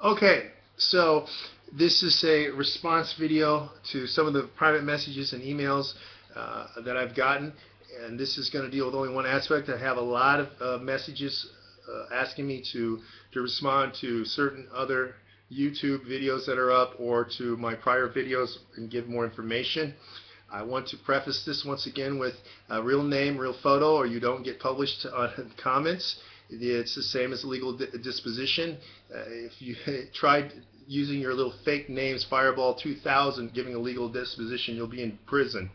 Okay, so this is a response video to some of the private messages and emails that I've gotten, and this is going to deal with only one aspect. I have a lot of messages asking me to respond to certain other YouTube videos that are up or to my prior videos and give more information. I want to preface this once again with a real name, real photo, or you don't get published on comments. It's the same as legal disposition. If you tried using your little fake names, Fireball 2000, giving a legal disposition, you'll be in prison.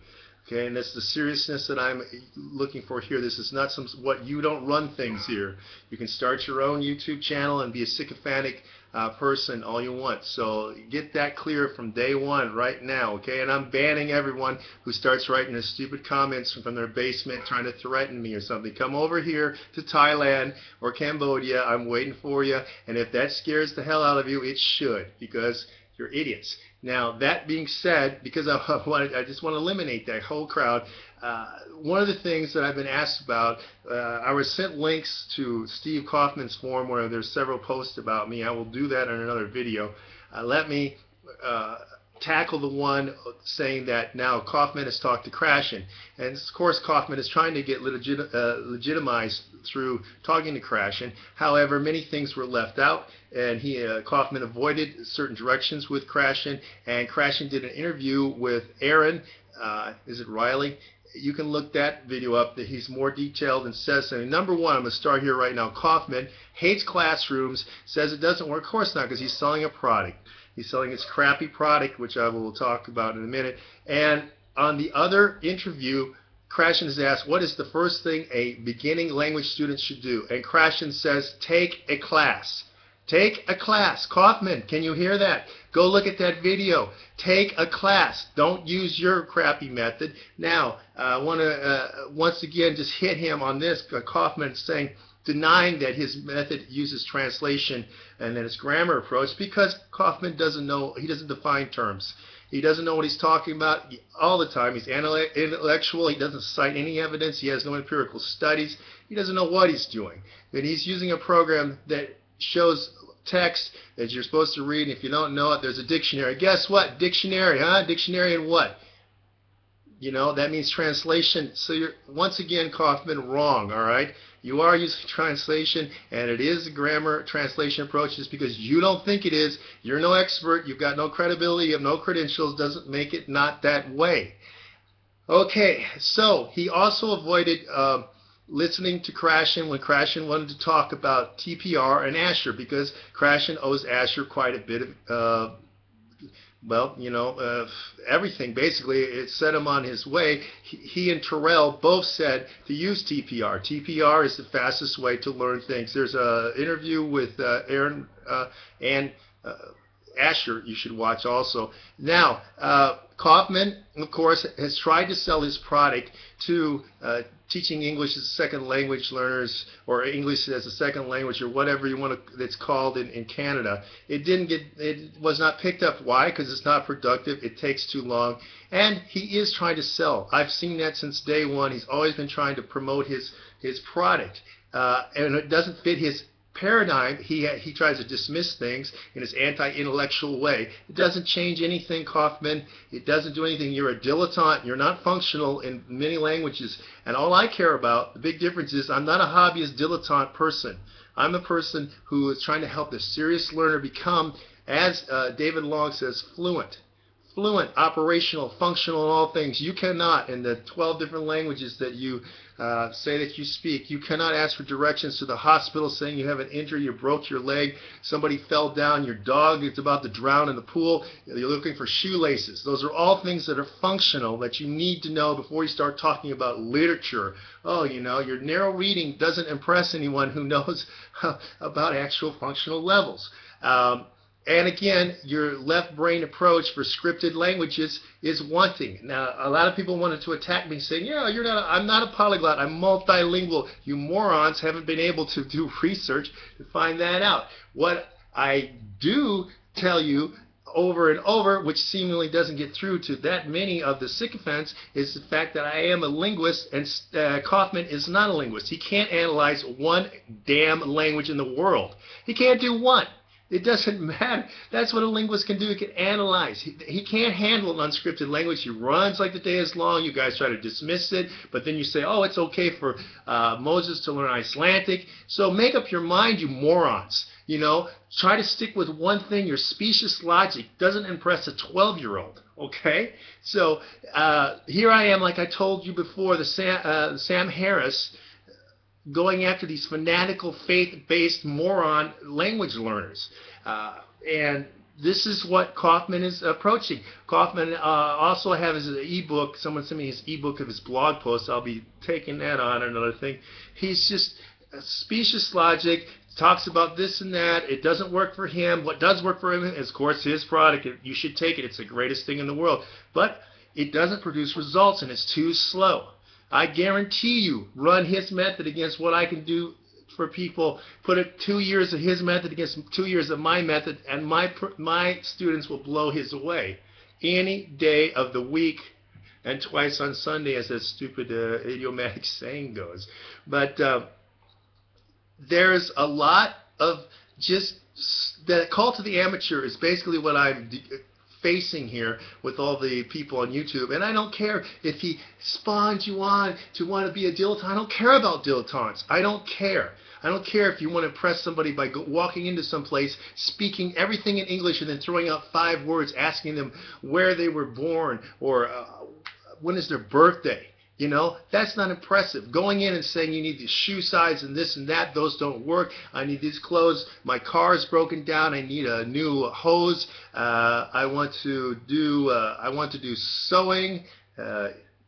Okay, and that's the seriousness that I'm looking for here. This is not what you don't run things here. You can start your own YouTube channel and be a sycophantic person all you want. So get that clear from day one right now, okay? And I'm banning everyone who starts writing the stupid comments from their basement trying to threaten me or something. Come over here to Thailand or Cambodia. I'm waiting for you. And if that scares the hell out of you, it should, because you're idiots. Now, that being said, because I just want to eliminate that whole crowd, one of the things that I've been asked about, I was sent links to Steve Kaufman's forum where there's several posts about me. I will do that in another video. Let me tackle the one saying that now Kaufman has talked to Krashen. And of course Kaufman is trying to get legitimized through talking to Krashen. However, many things were left out, and Kaufman avoided certain directions with Krashen, and Krashen did an interview with Aaron, is it Riley? You can look that video up, that he's more detailed and says something. Number one, I'm going to start here right now. Kaufman hates classrooms, says it doesn't work. Of course not, because he's selling a product. He's selling his crappy product, which I will talk about in a minute. And on the other interview, Krashen is asked, what is the first thing a beginning language student should do? And Krashen says, take a class. Take a class. Kaufman, can you hear that? Go look at that video. Take a class. Don't use your crappy method. Now, I want to once again just hit him on this. Kaufman saying, denying that his method uses translation and that it's grammar approach, because Kaufman doesn't know, he doesn't define terms. He doesn't know what he's talking about all the time. He's intellectual. He doesn't cite any evidence. He has no empirical studies. He doesn't know what he's doing. And he's using a program that shows text that you're supposed to read. If you don't know it, there's a dictionary. Guess what? Dictionary, huh? Dictionary in what? You know, that means translation. So you're, once again, Kaufman, wrong, all right? You are using translation, and it is a grammar translation approach. Just because you don't think it is, you're no expert, you've got no credibility, you have no credentials, doesn't make it not that way. Okay, so he also avoided listening to Krashen when Krashen wanted to talk about TPR and Asherr, because Krashen owes Asherr quite a bit of well, you know, everything. Basically, it set him on his way. He and Terrell both said to use TPR. TPR is the fastest way to learn things. There's an interview with Aaron and Asherr you should watch also. Now, Kaufman, of course, has tried to sell his product to teaching English as a second language learners, or English as a second language, or whatever you want to, it's called in Canada. It was not picked up. Why? Because it's not productive. It takes too long. And he is trying to sell. I've seen that since day one. He's always been trying to promote his product. And it doesn't fit his paradigm. He tries to dismiss things in his anti-intellectual way. It doesn't change anything, Kaufman. It doesn't do anything. You're a dilettante. You're not functional in many languages. And all I care about, the big difference is, I'm not a hobbyist dilettante person. I'm a person who is trying to help the serious learner become, as David Long says, fluent. Fluent, operational, functional in all things. You cannot, in the 12 different languages that you say that you speak, you cannot ask for directions to the hospital saying you have an injury, you broke your leg, somebody fell down, your dog is about to drown in the pool, you're looking for shoelaces. Those are all things that are functional that you need to know before you start talking about literature. Oh, you know, your narrow reading doesn't impress anyone who knows about actual functional levels. And again, your left brain approach for scripted languages is wanting. Now, a lot of people wanted to attack me saying, yeah, I'm not a polyglot, I'm multilingual. You morons haven't been able to do research to find that out. What I do tell you over and over, which seemingly doesn't get through to that many of the sycophants, is the fact that I am a linguist, and Kaufman is not a linguist. He can't analyze one damn language in the world. He can't do one. It doesn't matter. That's what a linguist can do. He can analyze. He can't handle an unscripted language. He runs like the day is long. You guys try to dismiss it, but then you say, oh, it's okay for Moses to learn Icelandic. So make up your mind, you morons. You know, try to stick with one thing. Your specious logic doesn't impress a 12-year-old. Okay? So here I am, like I told you before, the Sam Harris, going after these fanatical, faith-based moron language learners. And this is what Kaufman is approaching. Kaufman also has his ebook. Someone sent me his ebook of his blog post. I'll be taking that on, another thing. He's just specious logic, talks about this and that. It doesn't work for him. What does work for him is, of course, his product. You should take it. It's the greatest thing in the world. But it doesn't produce results, and it's too slow. I guarantee you, run his method against what I can do for people, put it 2 years of his method against 2 years of my method, and my students will blow his away any day of the week, and twice on Sunday, as that stupid idiomatic saying goes. But there's a lot of just that call to the amateur is basically what I'm facing here with all the people on YouTube. And I don't care if he spawns you on to want to be a dilettante. I don't care about dilettantes. I don't care. I don't care if you want to impress somebody by walking into some place, speaking everything in English, and then throwing out 5 words, asking them where they were born or when is their birthday. You know, that's not impressive. Going in and saying you need these shoe size and this and that, those don't work. I need these clothes. My car is broken down. I need a new hose. I want to do sewing,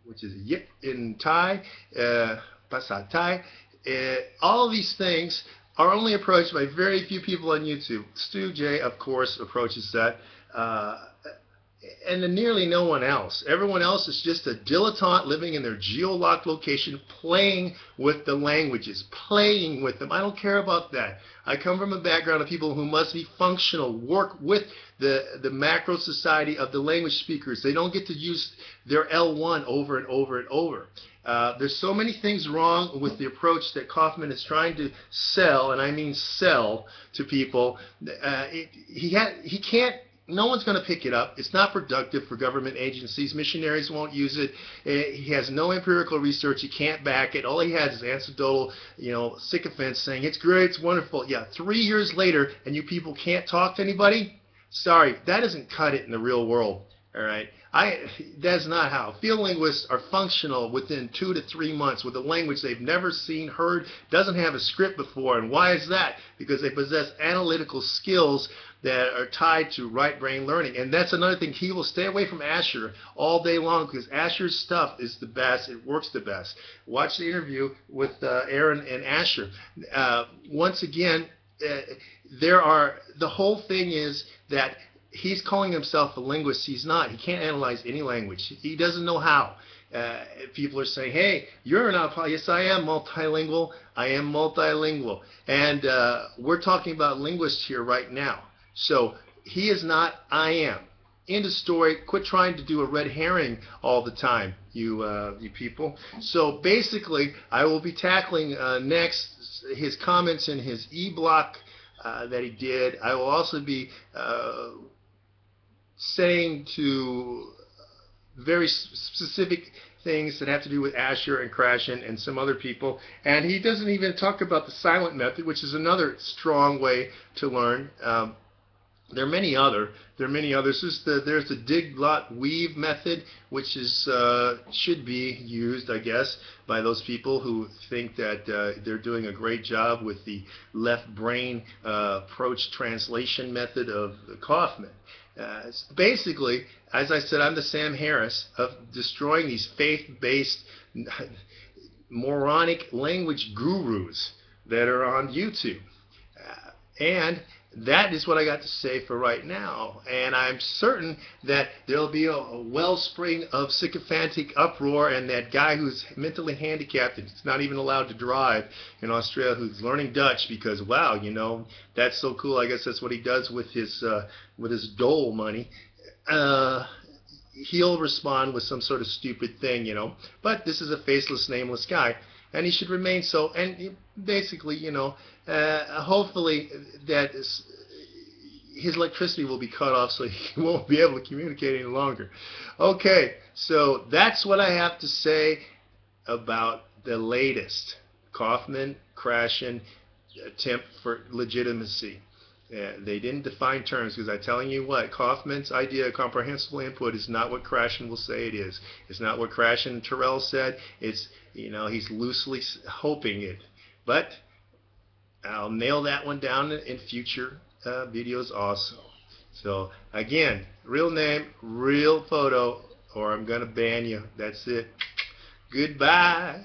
which is yip in Thai, pasat Thai. All of these things are only approached by very few people on YouTube. Stu J, of course, approaches that. And then nearly no one else. Everyone else is just a dilettante living in their geo-locked location, playing with the languages, playing with them. I don't care about that. I come from a background of people who must be functional, work with the macro society of the language speakers. They don't get to use their L1 over and over and over. There's so many things wrong with the approach that Kaufman is trying to sell, and I mean sell to people. He can't. No one's going to pick it up. It's not productive for government agencies. Missionaries won't use it. He has no empirical research. He can't back it. All he has is anecdotal, sycophants saying, it's great, it's wonderful. Yeah, 3 years later, and you people can't talk to anybody? Sorry, that doesn't cut it in the real world. All right? That's not how. Field linguists are functional within 2 to 3 months with a language they've never seen, heard, doesn't have a script before. And why is that? Because they possess analytical skills that are tied to right brain learning. And that's another thing. He will stay away from Asherr all day long because Asher's stuff is the best. It works the best. Watch the interview with Aaron and Asherr. Once again, the whole thing is that he's calling himself a linguist. He's not. He can't analyze any language. He doesn't know how. People are saying, hey, you're not. Yes, I am multilingual. I am multilingual. And we're talking about linguists here right now. So he is not. I am. End of story. Quit trying to do a red herring all the time, you people. So basically, I will be tackling next his comments in his e-block that he did. I will also be saying to very specific things that have to do with Asherr and Krashen and some other people. And he doesn't even talk about the silent method, which is another strong way to learn. There are many others. There's the dig, lot, weave method, which is should be used, I guess, by those people who think that they're doing a great job with the left brain approach translation method of Kaufman. Basically, as I said, I'm the Sam Harris of destroying these faith-based moronic language gurus that are on YouTube. And that is what I got to say for right now. And I'm certain that there'll be a wellspring of sycophantic uproar, and that guy who's mentally handicapped and is not even allowed to drive in Australia, who's learning Dutch because, wow, that's so cool. I guess that's what he does with his dole money. He'll respond with some sort of stupid thing, But this is a faceless, nameless guy, and he should remain so. And basically, hopefully that his electricity will be cut off, so he won't be able to communicate any longer. Okay, so that's what I have to say about the latest Kaufman, Krashen attempt for legitimacy. They didn't define terms, because I'm telling you what, Kaufman's idea of comprehensible input is not what Krashen will say it is. It's not what Krashen and Terrell said. It's, he's loosely hoping it. But I'll nail that one down in future videos also. So again, real name, real photo, or I'm going to ban you. That's it. Goodbye.